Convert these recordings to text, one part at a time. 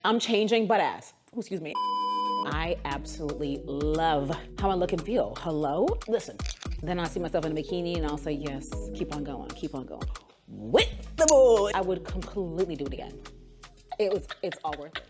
I'm changing butt ass. Excuse me. I absolutely love how I look and feel. Hello? Listen. Then I'll see myself in a bikini and I'll say, yes, keep on going, keep on going. With the boy. I would completely do it again. It's all worth it.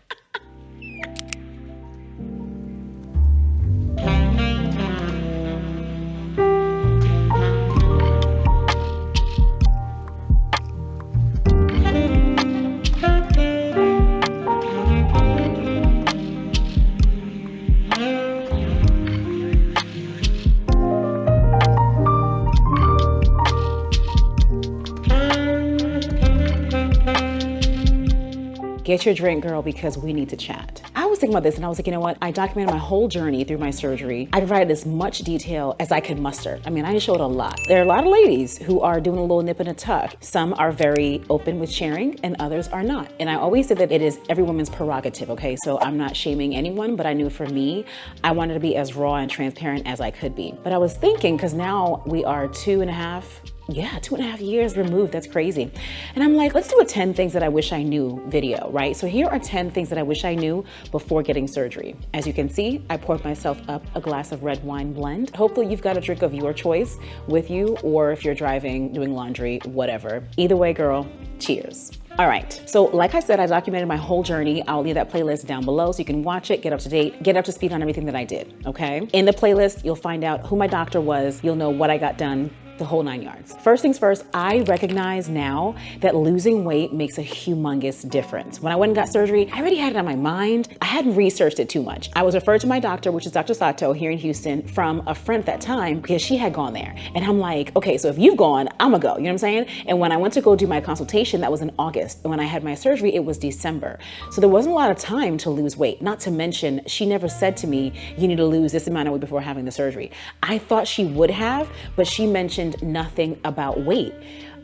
Get your drink, girl, because we need to chat. I was thinking about this and I was like, you know what? I documented my whole journey through my surgery. I provided as much detail as I could muster. I mean, I showed a lot. There are a lot of ladies who are doing a little nip and a tuck. Some are very open with sharing and others are not. And I always say that it is every woman's prerogative, okay? So I'm not shaming anyone, but I knew for me, I wanted to be as raw and transparent as I could be. But I was thinking, because now we are 2.5 years removed. That's crazy. And I'm like, let's do a 10 things that I wish I knew video, right? So here are 10 things that I wish I knew before getting surgery. As you can see, I poured myself up a glass of red wine blend. Hopefully you've got a drink of your choice with you, or if you're driving, doing laundry, whatever. Either way, girl, cheers. All right, so like I said, I documented my whole journey. I'll leave that playlist down below so you can watch it, get up to date, get up to speed on everything that I did, okay? In the playlist, you'll find out who my doctor was. You'll know what I got done, the whole 9 yards. First things first, I recognize now that losing weight makes a humongous difference. When I went and got surgery, I already had it on my mind. I hadn't researched it too much. I was referred to my doctor, which is Dr. Sato here in Houston, from a friend at that time because she had gone there. And I'm like, okay, so if you've gone, I'm gonna go, you know what I'm saying? And when I went to go do my consultation, that was in August. And when I had my surgery, it was December. So there wasn't a lot of time to lose weight. Not to mention, she never said to me, you need to lose this amount of weight before having the surgery. I thought she would have, but she mentioned nothing about weight.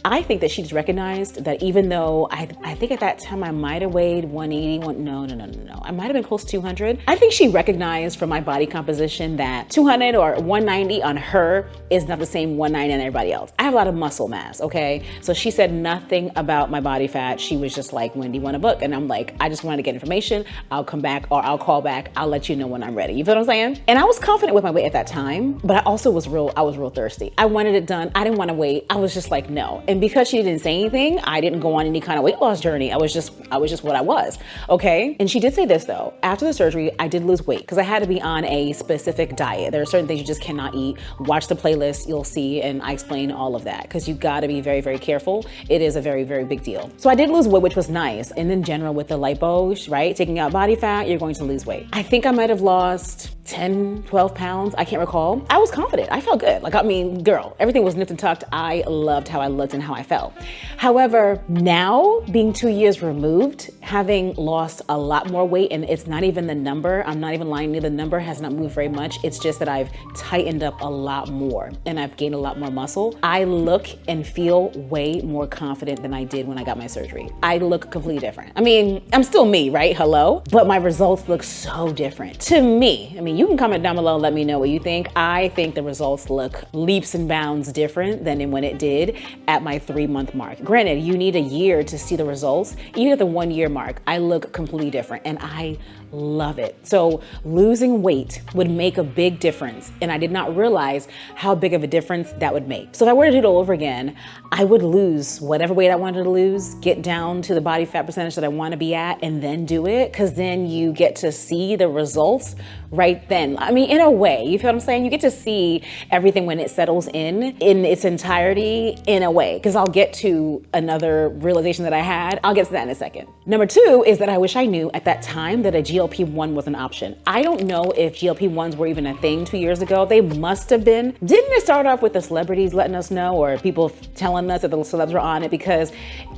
I think that she just recognized that even though I think at that time I might have weighed 180, no. I might have been close to 200. I think she recognized from my body composition that 200 or 190 on her is not the same 190 on everybody else. I have a lot of muscle mass, okay? So she said nothing about my body fat. She was just like, Wendy, want a book? And I'm like, I just wanted to get information. I'll come back or I'll call back. I'll let you know when I'm ready. You feel what I'm saying? And I was confident with my weight at that time, but I also was real thirsty. I wanted it done. I didn't want to wait. I was just like, no. And because she didn't say anything, I didn't go on any kind of weight loss journey. I was just what I was, okay? And she did say this though, after the surgery, I did lose weight because I had to be on a specific diet. There are certain things you just cannot eat. Watch the playlist, you'll see, and I explain all of that because you gotta be very, very careful. It is a very, very big deal. So I did lose weight, which was nice. And in general with the lipo, right? Taking out body fat, you're going to lose weight. I think I might've lost 10, 12 pounds. I can't recall. I was confident. I felt good. Like, I mean, girl, everything was nipped and tucked. I loved how I looked and how I felt. However, now being 2 years removed, having lost a lot more weight, and it's not even the number, I'm not even lying to you, the number has not moved very much. It's just that I've tightened up a lot more and I've gained a lot more muscle. I look and feel way more confident than I did when I got my surgery. I look completely different. I mean, I'm still me, right? Hello? But my results look so different to me. I mean, you can comment down below and let me know what you think. I think the results look leaps and bounds different than when it did at my 3-month mark. Granted, you need a year to see the results. Even at the 1 year mark, I look completely different and I love it. So losing weight would make a big difference. And I did not realize how big of a difference that would make. So if I were to do it all over again, I would lose whatever weight I wanted to lose, get down to the body fat percentage that I want to be at, and then do it. Cause then you get to see the results right then. I mean, in a way, you feel what I'm saying? You get to see everything when it settles in its entirety in a way. Cause I'll get to another realization that I had. I'll get to that in a second. Number 2 is that I wish I knew at that time that a GLP-1 was an option. I don't know if GLP-1s were even a thing 2 years ago. They must have been. Didn't it start off with the celebrities letting us know, or people telling us that the celebs were on it? Because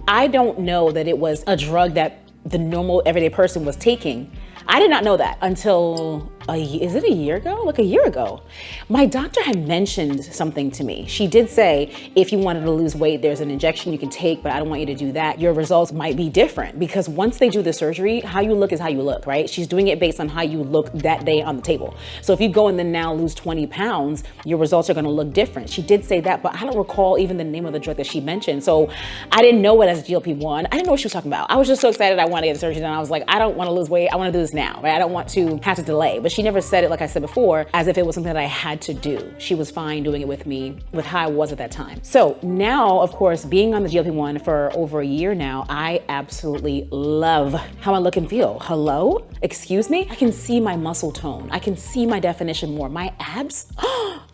I don't know that it was a drug that the normal everyday person was taking. I did not know that until is it a year ago? Like a year ago. My doctor had mentioned something to me. She did say, if you wanted to lose weight, there's an injection you can take, but I don't want you to do that. Your results might be different because once they do the surgery, how you look is how you look, right? She's doing it based on how you look that day on the table. So if you go and then now lose 20 pounds, your results are gonna look different. She did say that, but I don't recall even the name of the drug that she mentioned. So I didn't know it as GLP-1. I didn't know what she was talking about. I was just so excited I wanted to get the surgery done. I was like, I don't wanna lose weight. I wanna do this now, right? I don't want to have to delay. But she never said it, like I said before, as if it was something that I had to do. She was fine doing it with me, with how I was at that time. So now, of course, being on the GLP-1 for over a year now, I absolutely love how I look and feel. Hello? Excuse me? I can see my muscle tone. I can see my definition more. My abs?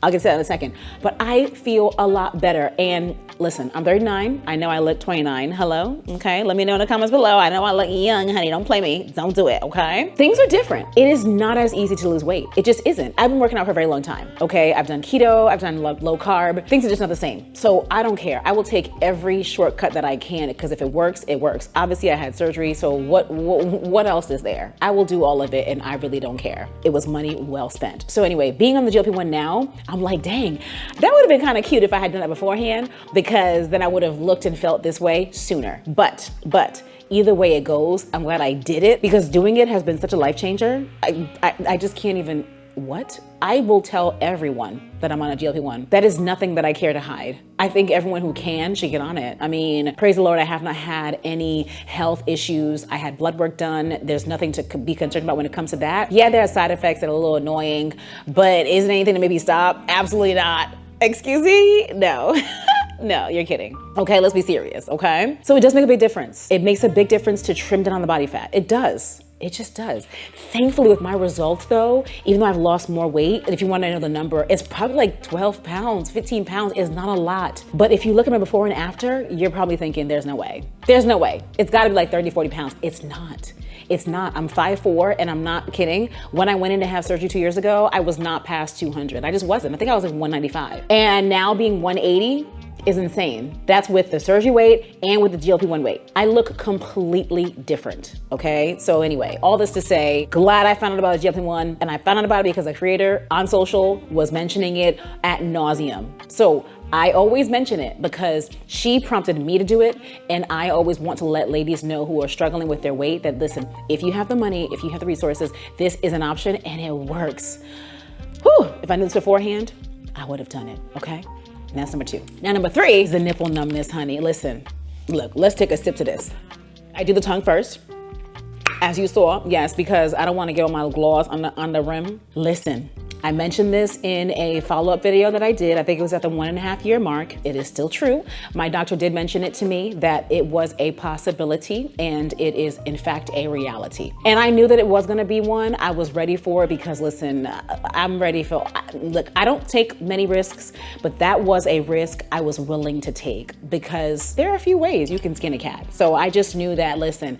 I'll get to that in a second. But I feel a lot better. And listen, I'm 39. I know I look 29. Hello? Okay, let me know in the comments below. I know I look young, honey. Don't play me. Don't do it, okay? Things are different. It is not as easy to lose weight. It just isn't. I've been working out for a very long time, okay? I've done keto, I've done low carb. Things are just not the same. So I don't care. I will take every shortcut that I can because if it works, it works. Obviously I had surgery, so what else is there? I will do all of it and I really don't care. It was money well spent. So anyway, being on the GLP-1 now, I'm like, dang, that would have been kind of cute if I had done that beforehand because then I would have looked and felt this way sooner. But either way it goes, I'm glad I did it because doing it has been such a life changer. I just can't even, what? I will tell everyone that I'm on a GLP-1. That is nothing that I care to hide. I think everyone who can should get on it. I mean, praise the Lord, I have not had any health issues. I had blood work done. There's nothing to be concerned about when it comes to that. Yeah, there are side effects that are a little annoying, but isn't anything to make me stop? Absolutely not. Excuse me? No. No, you're kidding. Okay, let's be serious, okay? So it does make a big difference. It makes a big difference to trim down on the body fat. It does. It just does. Thankfully with my results though, even though I've lost more weight, and if you want to know the number, it's probably like 12 pounds, 15 pounds is not a lot. But if you look at my before and after, you're probably thinking there's no way. There's no way. It's gotta be like 30, 40 pounds. It's not. It's not. I'm 5'4" and I'm not kidding. When I went in to have surgery 2 years ago, I was not past 200. I just wasn't. I think I was like 195. And now being 180, is insane. That's with the surgery weight and with the GLP-1 weight. I look completely different, okay? So anyway, all this to say, glad I found out about the GLP-1 and I found out about it because the creator on social was mentioning it ad nauseum. So I always mention it because she prompted me to do it and I always want to let ladies know who are struggling with their weight that listen, if you have the money, if you have the resources, this is an option and it works. Whew, if I knew this beforehand, I would have done it, okay? And that's number 2. Now, number 3 is the nipple numbness, honey. Listen, look, let's take a sip to this. I do the tongue first. As you saw, yes, because I don't want to get all my gloss on the rim. Listen, I mentioned this in a follow-up video that I did. I think it was at the 1.5 year mark. It is still true. My doctor did mention it to me that it was a possibility and it is in fact a reality. And I knew that it was gonna be one. I was ready for it because listen, I'm ready for, look, I don't take many risks, but that was a risk I was willing to take because there are a few ways you can skin a cat. So I just knew that, listen,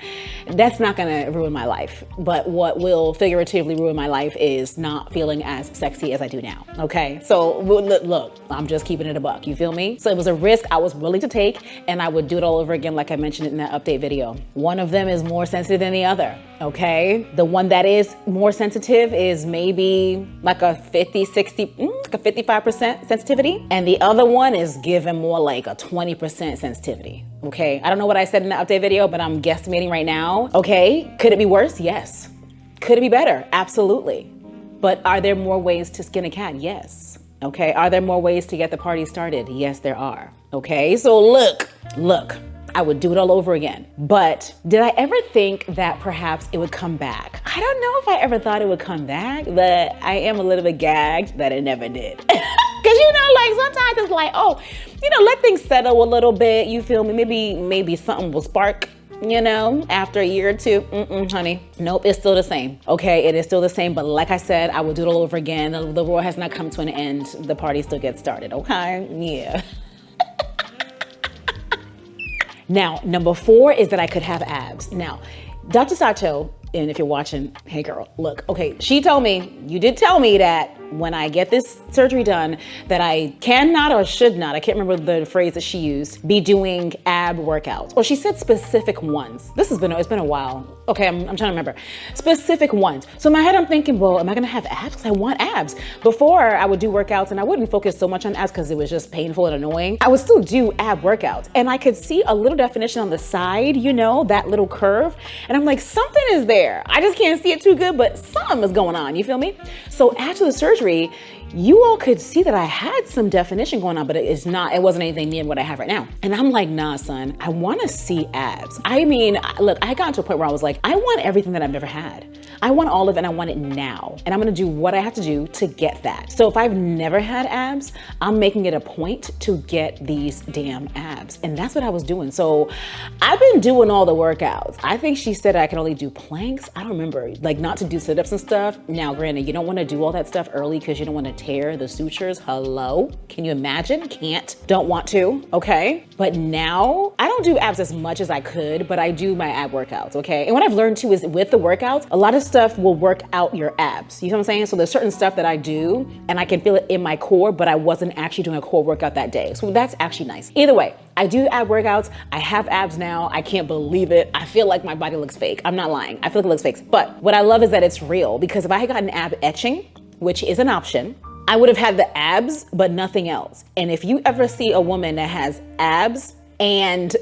that's not gonna ruin my life. But what will figuratively ruin my life is not feeling as sexy as I do now, okay? So look, I'm just keeping it a buck, you feel me? So it was a risk I was willing to take and I would do it all over again like I mentioned in that update video. One of them is more sensitive than the other, okay? The one that is more sensitive is maybe like a 50, 60, like a 55% sensitivity. And the other one is given more like a 20% sensitivity, okay? I don't know what I said in the update video, but I'm guesstimating right now, okay? Could it be worse? Yes. Could it be better? Absolutely. But are there more ways to skin a cat? Yes. Okay. Are there more ways to get the party started? Yes, there are. Okay. So look, I would do it all over again. But did I ever think that perhaps it would come back? I don't know if I ever thought it would come back, but I am a little bit gagged that it never did. Cause you know, like sometimes it's like, oh, you know, let things settle a little bit. You feel me? Maybe something will spark. You know, after a year or two, honey, nope, it's still the same. Okay, it is still the same, but like I said, I will do it all over again. The war has not come to an end. The party still gets started, okay? Yeah. Now, number 4 is that I could have abs. Now, Dr. Sato, and if you're watching, hey girl, look, okay, she told me, you did tell me that when I get this surgery done, that I cannot or should not, I can't remember the phrase that she used, be doing ab workouts. Or she said specific ones. It's been a while. Okay, I'm trying to remember specific ones. So in my head, I'm thinking, well, am I gonna have abs? 'Cause I want abs. Before I would do workouts and I wouldn't focus so much on abs because it was just painful and annoying. I would still do ab workouts and I could see a little definition on the side, you know, that little curve. And I'm like, something is there. I just can't see it too good, but something is going on, you feel me? So after the surgery, you all could see that I had some definition going on, but it wasn't anything near what I have right now. And I'm like, nah, son, I wanna see abs. I mean, look, I got to a point where I was like, I want everything that I've never had. I want all of it and I want it now. And I'm gonna do what I have to do to get that. So if I've never had abs, I'm making it a point to get these damn abs. And that's what I was doing. So I've been doing all the workouts. I think she said I can only do planks. I don't remember, like not to do sit-ups and stuff. Now, granted, you don't wanna do all that stuff early because you don't wanna tear the sutures. Hello? Can you imagine? Can't. Don't want to, okay? But now, I don't do abs as much as I could, but I do my ab workouts, okay? And what I've learned too is with the workouts, a lot of stuff will work out your abs. You know what I'm saying? So there's certain stuff that I do and I can feel it in my core, but I wasn't actually doing a core workout that day. So that's actually nice. Either way, I do ab workouts. I have abs now. I can't believe it. I feel like my body looks fake. I'm not lying. I feel like it looks fake. But what I love is that it's real, because if I had gotten ab etching, which is an option, I would have had the abs, but nothing else. And if you ever see a woman that has abs and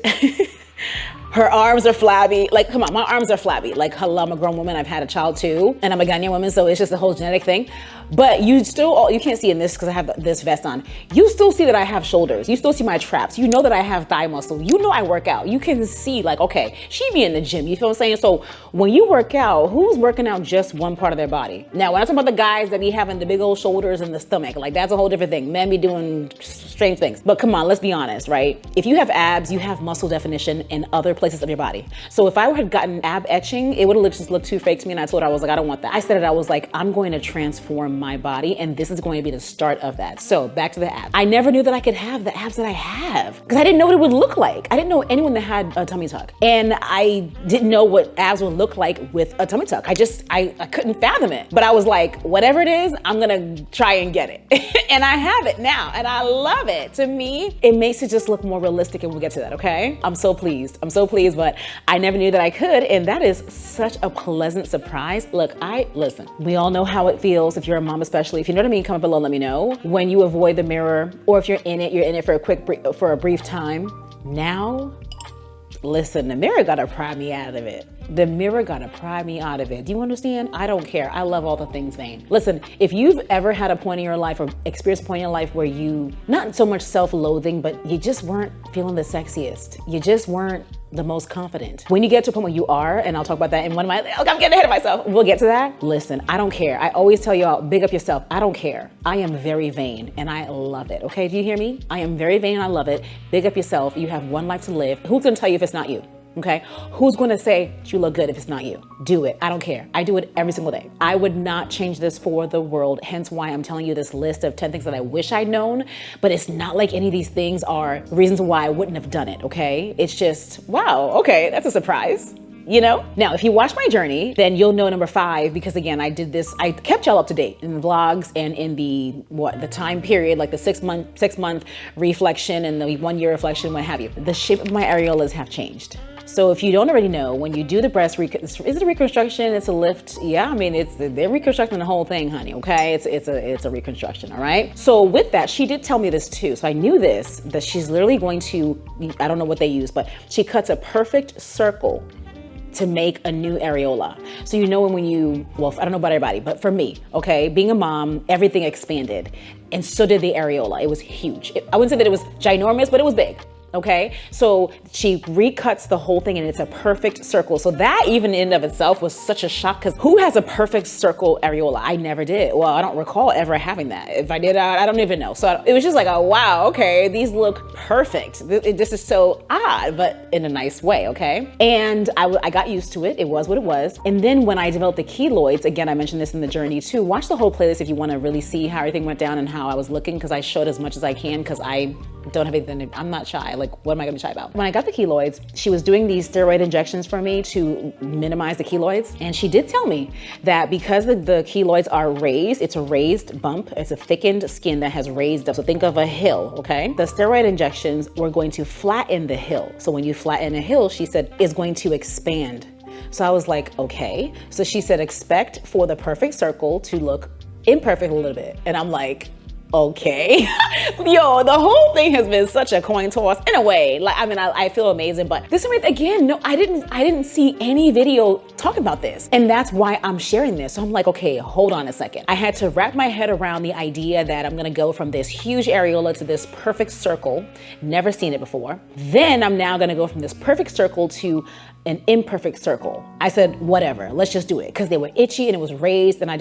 her arms are flabby, like, come on, my arms are flabby. Like, hello, I'm a grown woman, I've had a child too, and I'm a Ghanaian woman, so it's just a whole genetic thing. But you can't see in this because I have this vest on. You still see that I have shoulders. You still see my traps. You know that I have thigh muscle. You know I work out. You can see like, okay, she be in the gym, you feel what I'm saying? So when you work out, who's working out just one part of their body? Now, when I talk about the guys that be having the big old shoulders and the stomach, like that's a whole different thing. Men be doing strange things. But come on, let's be honest, right? If you have abs, you have muscle definition in other places of your body. So if I had gotten ab etching, it would have just looked too fake to me, and I told her, I was like, I don't want that. I said it, I was like, I'm going to transform my body, and this is going to be the start of that. So back to the abs. I never knew that I could have the abs that I have because I didn't know what it would look like. I didn't know anyone that had a tummy tuck, and I didn't know what abs would look like with a tummy tuck. I couldn't fathom it, but I was like, whatever it is, I'm gonna try and get it. And I have it now, and I love it. To me, it makes it just look more realistic, and we'll get to that, okay? I'm so pleased, but I never knew that I could, and that is such a pleasant surprise. Look, listen, we all know how it feels if you're a mom, especially. If you know what I mean, comment below, let me know. When you avoid the mirror, or if you're in it for a brief time. Now, listen, the mirror gotta pry me out of it. The mirror gotta pry me out of it. Do you understand? I don't care. I love all the things vain. Listen, if you've ever had a point in your life or experienced a point in your life where you, not so much self-loathing, but you just weren't feeling the sexiest. You just weren't the most confident. When you get to a point where you are, and I'll talk about that in one of my, I'm getting ahead of myself. We'll get to that. Listen, I don't care. I always tell y'all, big up yourself. I don't care. I am very vain and I love it. Okay, do you hear me? I am very vain and I love it. Big up yourself. You have one life to live. Who's gonna tell you if it's not you? Okay, who's gonna say you look good if it's not you? Do it. I don't care. I do it every single day. I would not change this for the world. Hence why I'm telling you this list of 10 things that I wish I'd known, but it's not like any of these things are reasons why I wouldn't have done it, okay? It's just, wow, okay, that's a surprise. You know? Now, if you watch my journey, then you'll know number 5, because again, I did this, I kept y'all up to date in the vlogs and in the time period, like the 6 month reflection and the 1 year reflection, what have you. The shape of my areolas have changed. So if you don't already know, when you do the breast, is it a reconstruction? It's a lift. Yeah, I mean, they're reconstructing the whole thing, honey, okay? It's a reconstruction, all right? So with that, she did tell me this too. So I knew this, that she's literally going to, I don't know what they use, but she cuts a perfect circle to make a new areola. So you know when you, well, I don't know about everybody, but for me, okay, being a mom, everything expanded. And so did the areola. It was huge. I wouldn't say that it was ginormous, but it was big. Okay, so she recuts the whole thing and it's a perfect circle. So that even in and of itself was such a shock, because who has a perfect circle areola? I never did. Well, I don't recall ever having that. If I did, I don't even know. So it was just like, oh, wow, okay, these look perfect. This is so odd, but in a nice way, okay? And I got used to it. It was what it was. And then when I developed the keloids, again, I mentioned this in the journey too, watch the whole playlist if you wanna really see how everything went down and how I was looking, because I showed as much as I can, because I don't have anything, I'm not shy. Like, what am I gonna be shy about? When I got the keloids, she was doing these steroid injections for me to minimize the keloids. And she did tell me that because the keloids are raised, it's a raised bump, it's a thickened skin that has raised up. So think of a hill, okay? The steroid injections were going to flatten the hill. So when you flatten a hill, she said, is going to expand. So I was like, okay. So she said, expect for the perfect circle to look imperfect a little bit. And I'm like, okay. Yo, the whole thing has been such a coin toss in a way. Like, I mean, I feel amazing, but this time again, no, I didn't see any video talking about this. And that's why I'm sharing this. So I'm like, okay, hold on a second. I had to wrap my head around the idea that I'm gonna go from this huge areola to this perfect circle. Never seen it before. Then I'm now gonna go from this perfect circle to an imperfect circle. I said, whatever, let's just do it. Because they were itchy and it was raised and I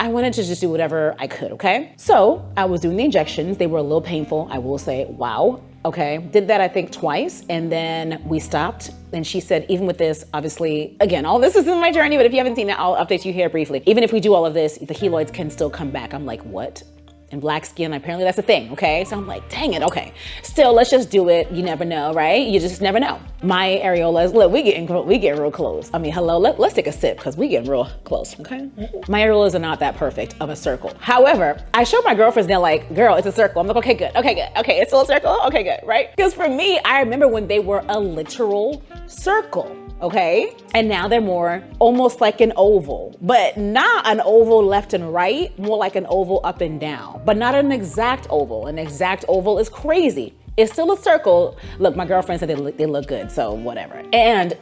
wanted to just do whatever I could, okay? So I was doing the injections. They were a little painful, I will say, wow. Okay, did that I think twice and then we stopped. And she said, even with this, obviously, again, all this is in my journey, but if you haven't seen it, I'll update you here briefly. Even if we do all of this, the keloids can still come back. I'm like, what? And black skin, apparently that's a thing, okay? So I'm like, dang it, okay. Still, let's just do it. You never know, right? You just never know. My areolas, look, we get real close. I mean, hello, let's take a sip because we getting real close, okay? My areolas are not that perfect of a circle. However, I showed my girlfriends, they're like, girl, it's a circle. I'm like, okay, good, okay, it's still a circle, okay, good, right? Because for me, I remember when they were a literal circle. Okay, and now they're more almost like an oval, but not an oval left and right, more like an oval up and down, but not an exact oval. An exact oval is crazy. It's still a circle. Look, my girlfriend said they look good, so whatever. And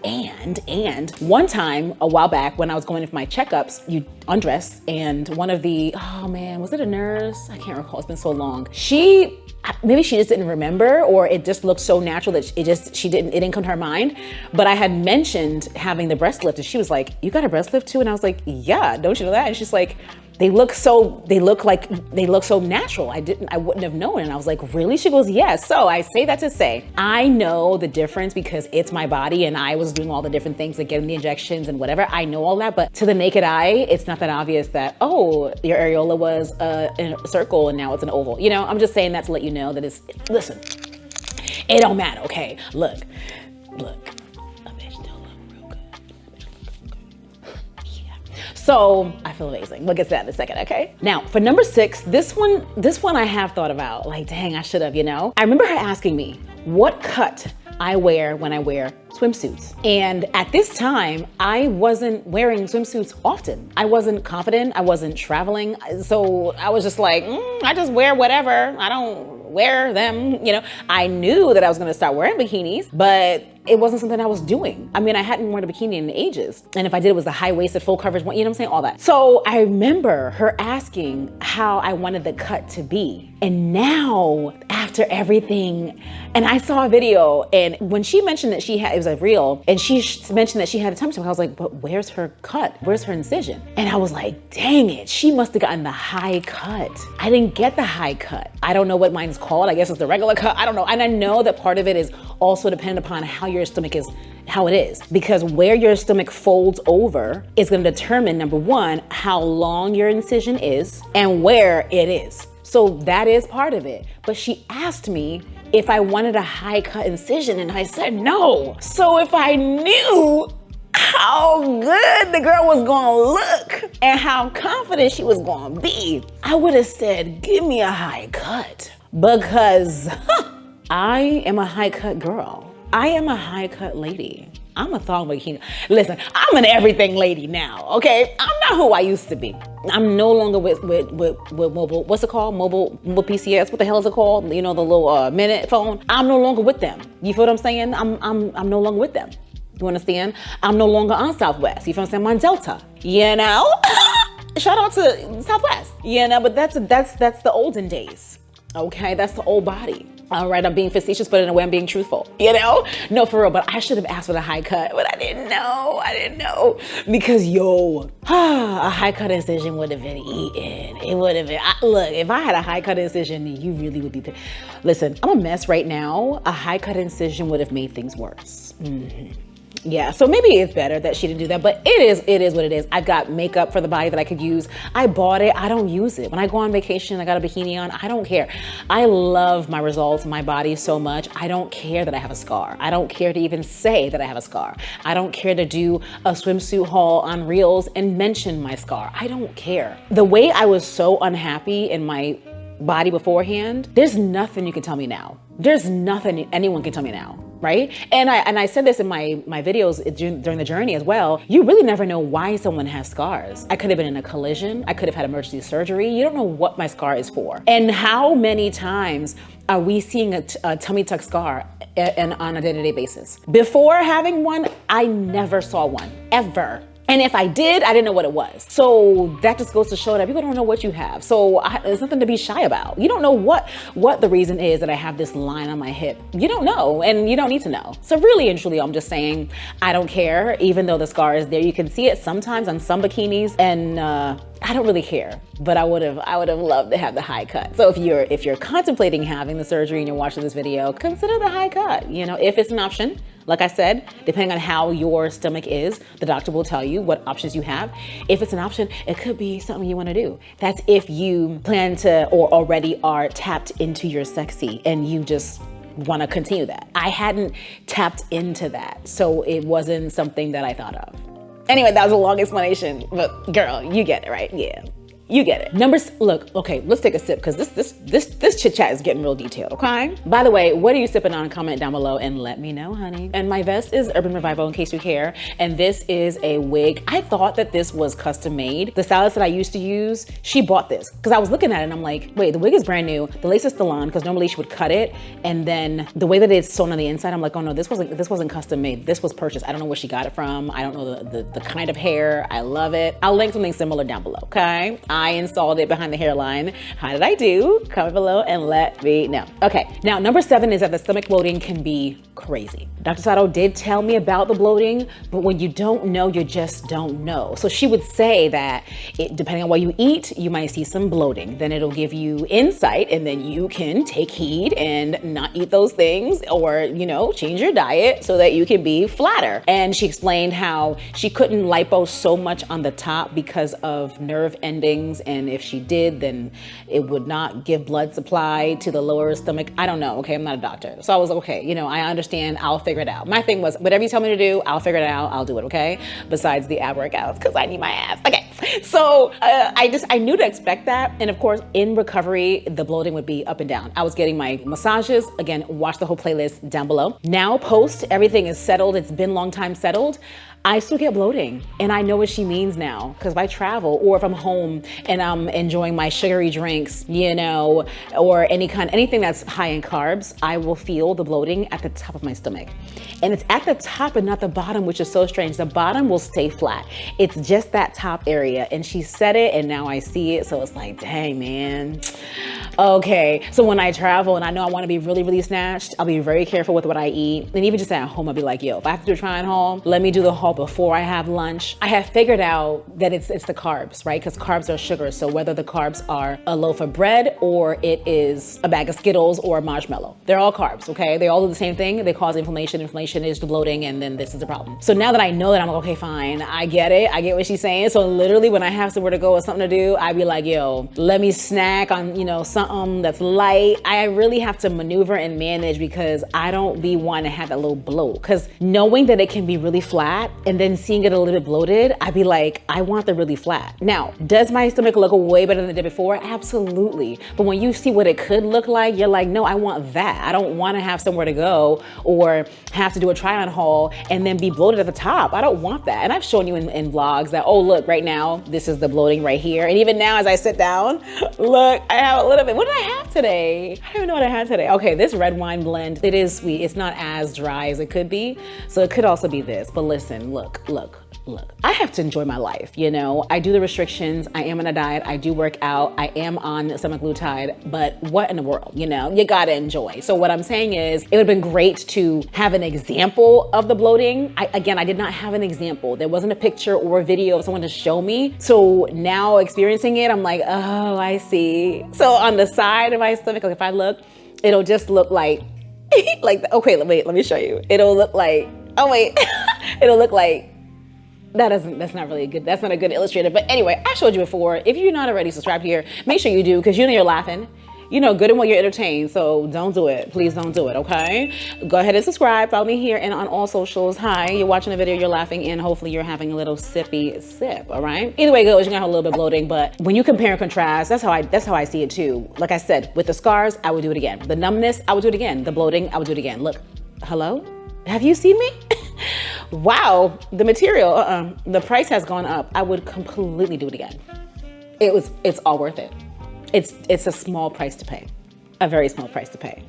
one time a while back when I was going in for my checkups, you undress and one of the, oh man, was it a nurse? I can't recall, it's been so long. Maybe she just didn't remember or it just looked so natural that it didn't come to her mind. But I had mentioned having the breast lift and she was like, you got a breast lift too? And I was like, yeah, don't you know that? And she's like, they look so natural. I wouldn't have known. And I was like, really? She goes, yes. So I say that to say, I know the difference because it's my body and I was doing all the different things like getting the injections and whatever. I know all that, but to the naked eye, it's not that obvious that, oh, your areola was in a circle and now it's an oval. You know, I'm just saying that to let you know that listen, it don't matter, okay? Look. So I feel amazing. We'll get to that in a second, okay? Now for number 6, this one I have thought about, like, dang, I should have, you know? I remember her asking me what cut I wear when I wear swimsuits. And at this time, I wasn't wearing swimsuits often. I wasn't confident, I wasn't traveling. So I was just like, I just wear whatever. I don't wear them, you know? I knew that I was gonna start wearing bikinis, but it wasn't something I was doing. I mean, I hadn't worn a bikini in ages. And if I did, it was the high-waisted, full coverage one, you know what I'm saying? All that. So I remember her asking how I wanted the cut to be. And now, after everything, and I saw a video, and when she mentioned that it was a reel, and she mentioned that she had a tummy tuck, I was like, but where's her cut? Where's her incision? And I was like, dang it, she must have gotten the high cut. I didn't get the high cut. I don't know what mine is called. I guess it's the regular cut. I don't know. And I know that part of it is also dependent upon how your stomach is, how it is. Because where your stomach folds over is gonna determine, number one, how long your incision is and where it is. So that is part of it. But she asked me if I wanted a high cut incision and I said no. So if I knew how good the girl was gonna look and how confident she was gonna be, I would have said, give me a high cut. Because I am a high cut girl. I am a high cut lady. I'm a thong bikini. Listen, I'm an everything lady now, okay? I'm not who I used to be. I'm no longer with mobile, what's it called? Mobile PCS, what the hell is it called? You know, the little minute phone. I'm no longer with them. You feel what I'm saying? I'm no longer with them. You understand? I'm no longer on Southwest. You feel what I'm saying? I'm on Delta, you know? Shout out to Southwest, you know, but that's the olden days, okay? That's the old body. All right, I'm being facetious, but in a way I'm being truthful, you know? No, for real, but I should have asked for the high cut, but I didn't know. Because yo, a high cut incision would have been eaten. It would have been, look, if I had a high cut incision, you really would be, listen, I'm a mess right now. A high cut incision would have made things worse. Yeah, so maybe it's better that she didn't do that, but it is what it is. I've got makeup for the body that I could use. I bought it, I don't use it. When I go on vacation, I got a bikini on, I don't care. I love my results, my body so much. I don't care that I have a scar. I don't care to even say that I have a scar. I don't care to do a swimsuit haul on Reels and mention my scar. I don't care. The way I was so unhappy in my body beforehand, there's nothing you can tell me now. There's nothing anyone can tell me now. right? And I said this in my videos during the journey as well. You really never know why someone has scars. I could have been in a collision. I could have had emergency surgery. You don't know what my scar is for. And how many times are we seeing a tummy tuck scar on a day-to-day basis? Before having one, I never saw one, ever. And if I did, I didn't know what it was. So that just goes to show that people don't know what you have. So there's nothing to be shy about. You don't know what the reason is that I have this line on my hip. You don't know, and you don't need to know. So really and truly, I'm just saying, I don't care, even though the scar is there. You can see it sometimes on some bikinis, and I don't really care, but I would have loved to have the high cut. So if you're contemplating having the surgery and you're watching this video, consider the high cut. You know, if it's an option. Like I said, depending on how your stomach is, the doctor will tell you what options you have. If it's an option, it could be something you want to do. That's if you plan to or already are tapped into your sexy and you just want to continue that. I hadn't tapped into that, so it wasn't something that I thought of. Anyway, that was a long explanation, but girl, you get it, right? Yeah. You get it. Look, okay, let's take a sip because this chit chat is getting real detailed, okay? By the way, what are you sipping on? Comment down below and let me know, honey. And my vest is Urban Revival in case you care. And this is a wig. I thought that this was custom made. The stylist that I used to use, she bought this because I was looking at it and I'm like, wait, the wig is brand new. The lace is still on because normally she would cut it. And then the way that it's sewn on the inside, I'm like, oh no, this wasn't custom made. This was purchased. I don't know where she got it from. I don't know the kind of hair. I love it. I'll link something similar down below, okay? I installed it behind the hairline. How did I do? Comment below and let me know. Okay, now number 7 is that the stomach bloating can be crazy. Dr. Sato did tell me about the bloating, but when you don't know, you just don't know. So she would say that depending on what you eat, you might see some bloating. Then it'll give you insight and then you can take heed and not eat those things or, you know, change your diet so that you can be flatter. And she explained how she couldn't lipo so much on the top because of nerve endings, and if she did, then it would not give blood supply to the lower stomach. I don't know, okay, I'm not a doctor. So I was okay, you know, I understand, I'll figure it out. My thing was, whatever you tell me to do, I'll figure it out, I'll do it, okay? Besides the ab workouts, because I need my abs. Okay, so I knew to expect that. And of course, in recovery, the bloating would be up and down. I was getting my massages. Again, watch the whole playlist down below. Now post, everything is settled. It's been a long time settled. I still get bloating, and I know what she means now, because if I travel or if I'm home and I'm enjoying my sugary drinks, you know, or anything that's high in carbs, I will feel the bloating at the top of my stomach. And it's at the top and not the bottom, which is so strange. The bottom will stay flat. It's just that top area. And she said it, and now I see it. So it's like, dang, man. Okay, so when I travel and I know I want to be really, really snatched, I'll be very careful with what I eat. And even just at home, I'll be like, yo, if I have to do a try and haul, let me do the haul before I have lunch. I have figured out that it's the carbs, right? Because carbs are sugar. So whether the carbs are a loaf of bread or it is a bag of Skittles or a marshmallow, they're all carbs, okay? They all do the same thing. They cause inflammation. Inflammation is the bloating, and then this is the problem. So now that I know that, I'm like, okay, fine. I get it. I get what she's saying. So literally when I have somewhere to go or something to do, I'd be like, yo, let me snack on, you know, something that's light. I really have to maneuver and manage because I don't be wanting to have that little bloat. Because knowing that it can be really flat and then seeing it a little bit bloated, I'd be like, I want the really flat. Now, does my stomach look way better than it did before? Absolutely. But when you see what it could look like, you're like, no, I want that. I don't want to have somewhere to go or have to do a try on haul and then be bloated at the top. I don't want that. And I've shown you in vlogs that, oh, look, right now, this is the bloating right here. And even now as I sit down, look, I have a little bit. What did I have today? I don't even know what I had today. Okay, this red wine blend, it is sweet. It's not as dry as it could be. So it could also be this. But listen, look. I have to enjoy my life, you know? I do the restrictions. I am on a diet. I do work out. I am on semaglutide, but what in the world, you know? You gotta enjoy. So what I'm saying is, it would've been great to have an example of the bloating. I did not have an example. There wasn't a picture or a video of someone to show me. So now experiencing it, I'm like, oh, I see. So on the side of my stomach, like if I look, it'll just look like, okay, wait, let me show you. It'll look like, oh wait, it'll look like, that's not really good. That's not a good illustrator. But anyway, I showed you before. If you're not already subscribed here, make sure you do, because you know you're laughing. You know, good and well, you're entertained. So don't do it. Please don't do it, okay? Go ahead and subscribe. Follow me here and on all socials. Hi, you're watching a video, you're laughing, and hopefully you're having a little sippy sip, all right? Either way it goes, you're gonna have a little bit of bloating, but when you compare and contrast, that's how I see it too. Like I said, with the scars, I would do it again. The numbness, I would do it again. The bloating, I would do it again. Look. hello? Have you seen me? Wow, the material, the price has gone up. I would completely do it again. It's all worth it. It's a small price to pay, a very small price to pay.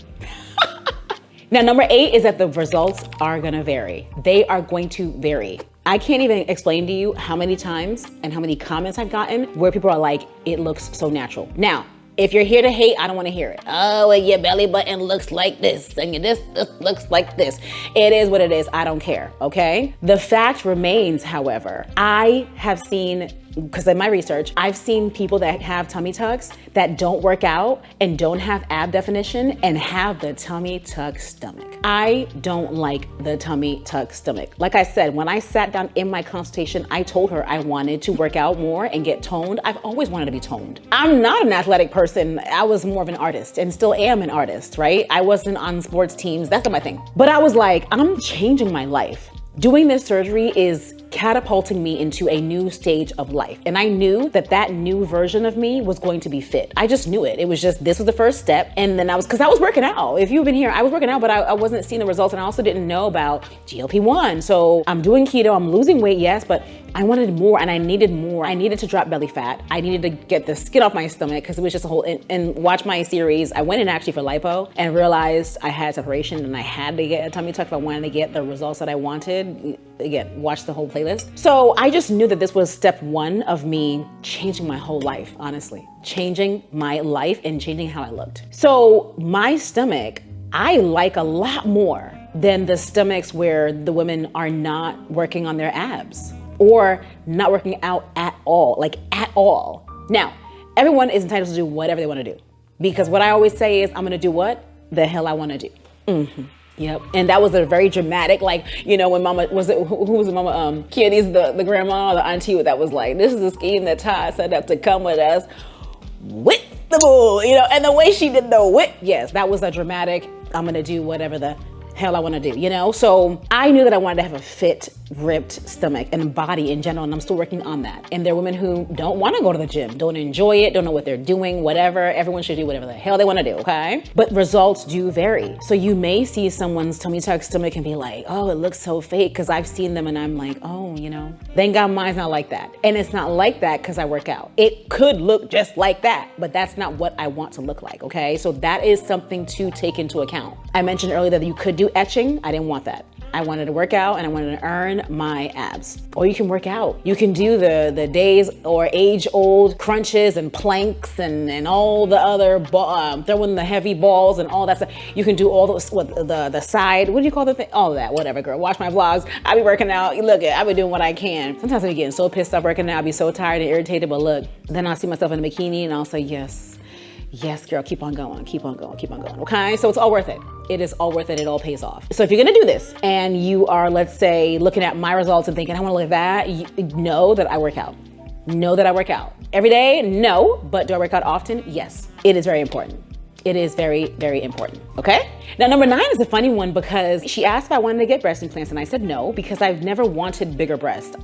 Now, number 8 is that the results are gonna vary. They are going to vary. I can't even explain to you how many times and how many comments I've gotten where people are like, it looks so natural. Now, if you're here to hate, I don't want to hear it. Oh, well, your belly button looks like this, and this looks like this. It is what it is. I don't care, okay? The fact remains, however, I have seen, because in my research, I've seen people that have tummy tucks that don't work out and don't have ab definition and have the tummy tuck stomach. I don't like the tummy tuck stomach. Like I said, when I sat down in my consultation, I told her I wanted to work out more and get toned. I've always wanted to be toned. I'm not an athletic person. I was more of an artist and still am an artist, right? I wasn't on sports teams. That's not my thing. But I was like, I'm changing my life. Doing this surgery is catapulting me into a new stage of life. And I knew that that new version of me was going to be fit. I just knew it. It was just, this was the first step. And then because I was working out. If you've been here, I was working out, but I wasn't seeing the results. And I also didn't know about GLP-1. So I'm doing keto, I'm losing weight, yes, but I wanted more and I needed more. I needed to drop belly fat. I needed to get the skin off my stomach because it was just a whole, and watch my series. I went in actually for lipo and realized I had separation and I had to get a tummy tuck if I wanted to get the results that I wanted. Again, watch the whole playlist. So I just knew that this was step 1 of me changing my whole life, honestly. Changing my life and changing how I looked. So my stomach, I like a lot more than the stomachs where the women are not working on their abs or not working out at all, like at all. Now, everyone is entitled to do whatever they want to do because what I always say is I'm going to do what the hell I want to do. Yep. And that was a very dramatic, like, you know, when mama, who was the mama? Katy's the grandma, the auntie that was like, this is a scheme that Todd set up to come with us with the bull, you know, and the way she did the whip. Yes, that was a dramatic, I'm going to do whatever the hell I want to do, you know? So I knew that I wanted to have a fit, ripped stomach and body in general, and I'm still working on that. And there are women who don't want to go to the gym, don't enjoy it, don't know what they're doing, whatever. Everyone should do whatever the hell they want to do, okay? But results do vary. So you may see someone's tummy tuck stomach and be like, oh, it looks so fake, because I've seen them and I'm like, oh, you know, thank God mine's not like that. And it's not like that because I work out. It could look just like that, but that's not what I want to look like, okay? So that is something to take into account. I mentioned earlier that you could do etching. I didn't want that. I wanted to work out and I wanted to earn my abs. Or you can work out. You can do the days or age-old crunches and planks and all the other, throwing the heavy balls and all that stuff. You can do all those, the side, what do you call the thing? All of that, whatever, girl. Watch my vlogs. I be working out. Look, I be doing what I can. Sometimes I be getting so pissed off working out. I be so tired and irritated, but look, then I'll see myself in a bikini and I'll say, yes, girl, keep on going, keep on going, keep on going, okay? So it's all worth it. It is all worth it, it all pays off. So if you're gonna do this and you are, let's say, looking at my results and thinking, I wanna look at that, know that I work out. Know that I work out. Every day, no, but do I work out often? Yes, it is very important. It is very, very important, okay? Now, number 9 is a funny one because she asked if I wanted to get breast implants and I said no because I've never wanted bigger breasts.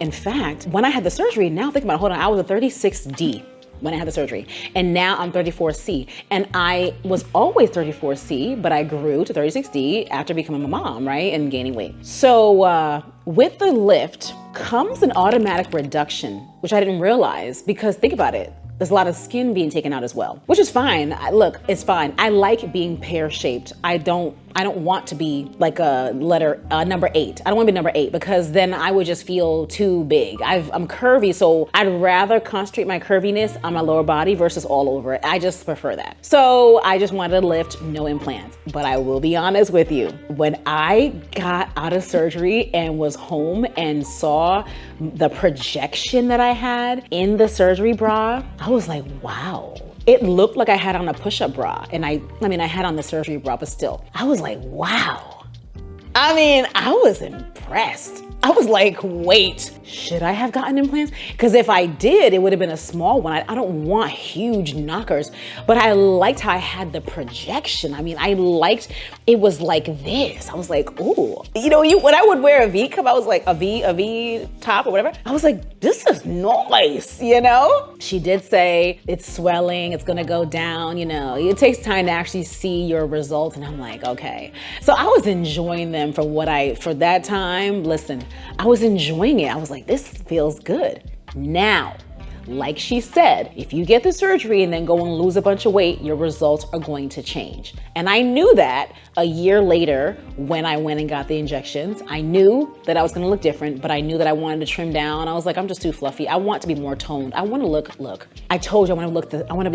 In fact, when I had the surgery, now think about it, hold on, I was a 36D. When I had the surgery. And now I'm 34C. And I was always 34C, but I grew to 36D after becoming a mom, right? And gaining weight. So with the lift comes an automatic reduction, which I didn't realize because think about it. There's a lot of skin being taken out as well, which is fine. Look, it's fine. I like being pear-shaped. I don't want to be like a number 8. I don't want to be number 8 because then I would just feel too big. I'm curvy, so I'd rather concentrate my curviness on my lower body versus all over it. I just prefer that. So I just wanted to lift, no implants. But I will be honest with you, when I got out of surgery and was home and saw the projection that I had in the surgery bra, I was like, wow. It looked like I had on a push-up bra. And I mean, I had on the surgery bra, but still, I was like, wow. I mean, I was impressed. I was like, wait, should I have gotten implants? Because if I did, it would have been a small one. I don't want huge knockers, but I liked how I had the projection. I mean, I liked, it was like this. I was like, ooh, you know, when I would wear a V cup, I was like a V top or whatever. I was like, this is nice, you know? She did say it's swelling, it's gonna go down, you know, it takes time to actually see your results. And I'm like, okay. So I was enjoying them for that time. Listen, I was enjoying it. I was like, this feels good. Now, like she said, if you get the surgery and then go and lose a bunch of weight, your results are going to change. And I knew that a year later when I went and got the injections. I knew that I was gonna look different, but I knew that I wanted to trim down. I was like, I'm just too fluffy. I want to be more toned. I want to look. I told you I want to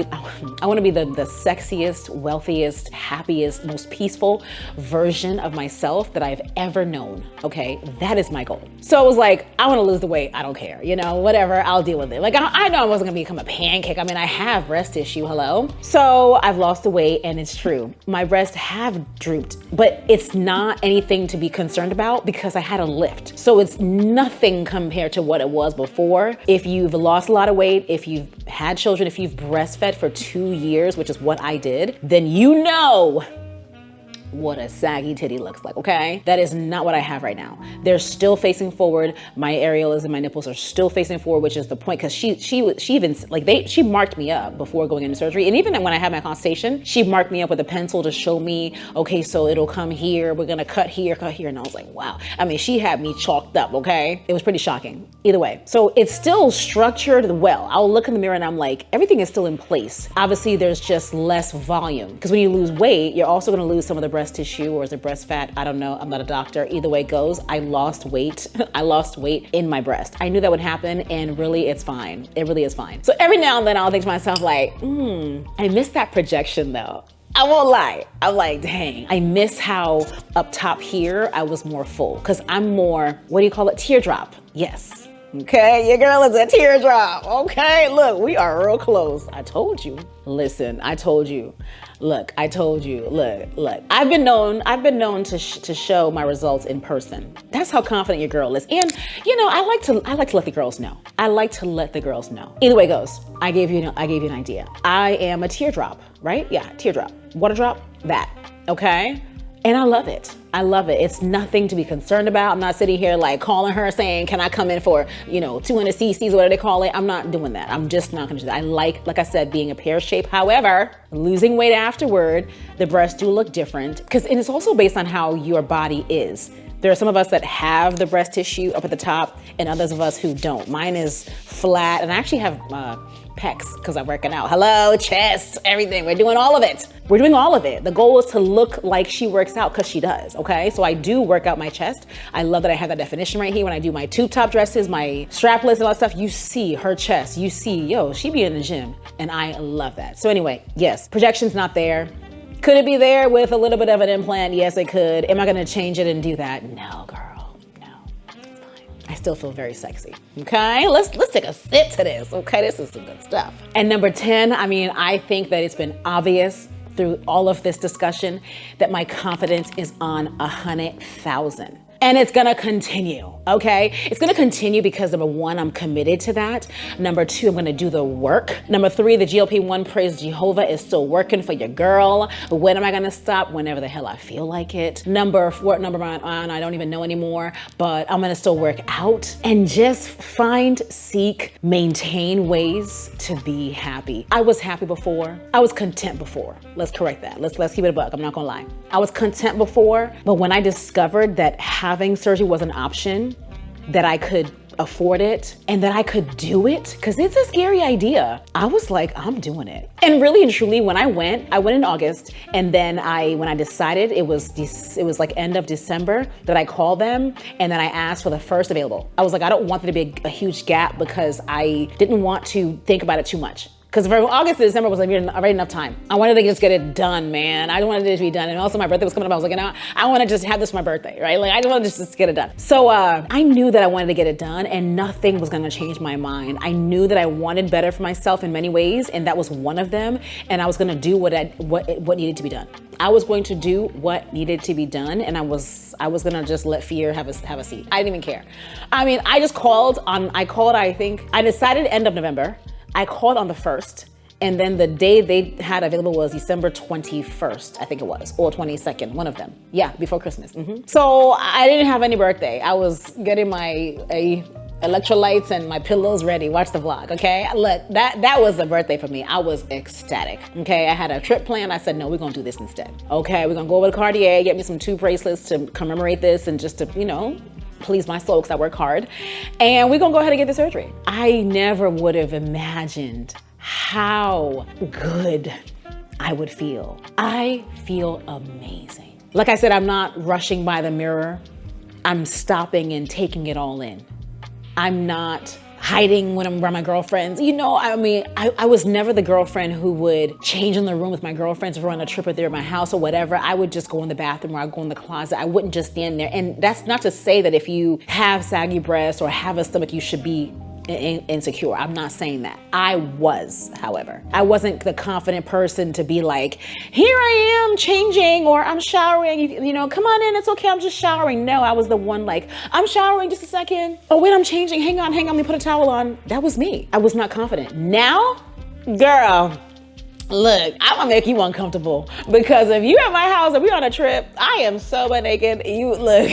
be the sexiest, wealthiest, happiest, most peaceful version of myself that I've ever known. Okay, that is my goal. So I was like, I want to lose the weight. I don't care, you know, whatever, I'll deal with it. Like I know I wasn't gonna become a pancake. I mean, I have breast tissue, hello. So I've lost the weight and it's true. My breasts have drooped, but it's not anything to be concerned about because I had a lift. So it's nothing compared to what it was before. If you've lost a lot of weight, if you've had children, if you've breastfed for 2 years, which is what I did, then you know what a saggy titty looks like, okay? That is not what I have right now. They're still facing forward. My areolas and my nipples are still facing forward, which is the point, because she even, like, she marked me up before going into surgery. And even when I had my consultation, she marked me up with a pencil to show me, okay, so it'll come here, we're gonna cut here. And I was like, wow. I mean, she had me chalked up, okay? It was pretty shocking. Either way. So it's still structured well. I'll look in the mirror and I'm like, everything is still in place. Obviously, there's just less volume, because when you lose weight, you're also gonna lose some of the breast tissue, or is it breast fat? I don't know. I'm not a doctor. Either way it goes, I lost weight. I lost weight in my breast. I knew that would happen, and really it's fine. It really is fine. So every now and then I'll think to myself like, I miss that projection though. I won't lie. I'm like, dang, I miss how up top here I was more full, because I'm more, what do you call it? Teardrop. Yes. Okay, your girl is a teardrop. Okay, look, we are real close. I told you. Listen, I told you. Look, I told you. Look. I've been known to show my results in person. That's how confident your girl is. And you know, I like to let the girls know. I like to let the girls know. Either way it goes, I gave you an idea. I am a teardrop, right? Yeah, teardrop. Water drop, that. Okay? And I love it. I love it. It's nothing to be concerned about. I'm not sitting here like calling her saying, can I come in for, you know, 200 cc's, whatever they call it. I'm not doing that. I'm just not gonna do that. I like I said, being a pear shape. However, losing weight afterward, the breasts do look different, and it's also based on how your body is. There are some of us that have the breast tissue up at the top and others of us who don't. Mine is flat, and I actually have pecs because I'm working out. Hello, chest, everything. We're doing all of it. We're doing all of it. The goal is to look like she works out, because she does, okay? So I do work out my chest. I love that I have that definition right here. When I do my tube top dresses, my strapless and all that stuff, you see her chest. You see, yo, she be in the gym, and I love that. So anyway, yes, projection's not there. Could it be there with a little bit of an implant? Yes, it could. Am I gonna change it and do that? No, girl, no, it's fine. I still feel very sexy, okay? Let's take a sip to this, okay? This is some good stuff. And number 10, I mean, I think that it's been obvious through all of this discussion that my confidence is on 100,000. And it's gonna continue, okay? It's gonna continue because number 1, I'm committed to that. Number 2, I'm gonna do the work. Number 3, the GLP-1, praise Jehovah, is still working for your girl. When am I gonna stop? Whenever the hell I feel like it. Number 4, number 1, I don't even know anymore, but I'm gonna still work out and just seek, maintain ways to be happy. I was happy before. I was content before. Let's correct that. Let's keep it a buck. I'm not gonna lie. I was content before, but when I discovered that having surgery was an option, that I could afford it and that I could do it, because it's a scary idea, I was like, I'm doing it. And really and truly, when I went in August, and then when I decided, it was like end of December that I called them, and then I asked for the first available. I was like, I don't want there to be a huge gap, because I didn't want to think about it too much. Because from August to December was like already enough time. I wanted to just get it done, man. I wanted it to be done. And also my birthday was coming up. I was like, you know, I want to just have this for my birthday, right? Like, I just want to just get it done. So I knew that I wanted to get it done, and nothing was going to change my mind. I knew that I wanted better for myself in many ways, and that was one of them. And I was going to do what needed to be done. I was going to do what needed to be done, and I was gonna just let fear have a seat. I didn't even care. I mean, I decided end of November. I called on the 1st. And then the day they had available was December 21st, I think it was, or 22nd, one of them. Yeah, before Christmas. So I didn't have any birthday. I was getting my electrolytes and my pillows ready. Watch the vlog, okay? Look, that was a birthday for me. I was ecstatic, okay? I had a trip planned. I said, no, we're gonna do this instead. Okay, we're gonna go over to Cartier, get me some 2 bracelets to commemorate this and just to, you know, please my soul because I work hard. And we're gonna go ahead and get the surgery. I never would have imagined how good I would feel. I feel amazing. Like I said, I'm not rushing by the mirror. I'm stopping and taking it all in. I'm not hiding when I'm around my girlfriends. You know, I mean, I was never the girlfriend who would change in the room with my girlfriends or on a trip if they're at my house or whatever. I would just go in the bathroom or I'd go in the closet. I wouldn't just stand there. And that's not to say that if you have saggy breasts or have a stomach, you should be insecure. I'm not saying that. I was, however. I wasn't the confident person to be like, here I am changing or I'm showering, you know, come on in, it's okay, I'm just showering. No, I was the one like, I'm showering, just a second. Oh wait, I'm changing, hang on, let me put a towel on. That was me. I was not confident. Now, girl, look, I'm gonna make you uncomfortable because if you at my house and we on a trip, I am so butt naked, you look,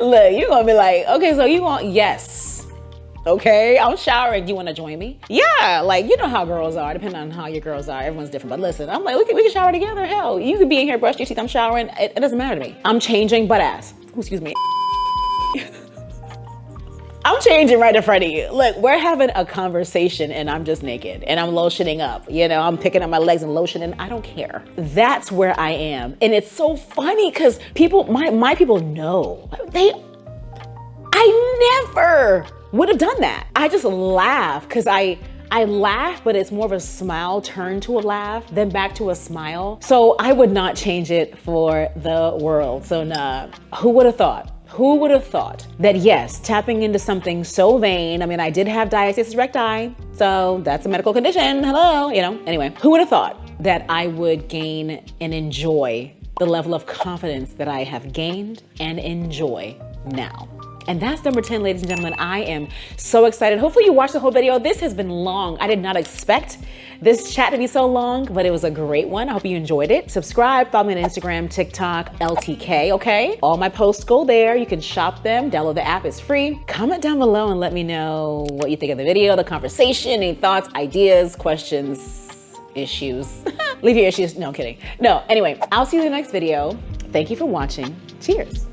you're gonna be like, okay, so you want, yes. Okay, I'm showering. You want to join me? Yeah, like, you know how girls are, depending on how your girls are. Everyone's different. But listen, I'm like, we can shower together. Hell, you could be in here, brush your teeth. I'm showering. It doesn't matter to me. I'm changing butt ass. Ooh, excuse me. I'm changing right in front of you. Look, we're having a conversation and I'm just naked and I'm lotioning up. You know, I'm picking up my legs and lotioning. I don't care. That's where I am. And it's so funny because people, my people know. I never would have done that. I just laugh because I laugh, but it's more of a smile turned to a laugh, then back to a smile. So I would not change it for the world. So nah, who would have thought? Who would have thought that yes, tapping into something so vain, I mean, I did have diastasis recti, so that's a medical condition, hello, you know. Anyway, who would have thought that I would gain and enjoy the level of confidence that I have gained and enjoy now? And that's number 10, ladies and gentlemen. I am so excited. Hopefully you watched the whole video. This has been long. I did not expect this chat to be so long, but it was a great one. I hope you enjoyed it. Subscribe, follow me on Instagram, TikTok, LTK, okay? All my posts go there. You can shop them, download the app, it's free. Comment down below and let me know what you think of the video, the conversation, any thoughts, ideas, questions, issues. Leave your issues, no, I'm kidding. No, anyway, I'll see you in the next video. Thank you for watching. Cheers.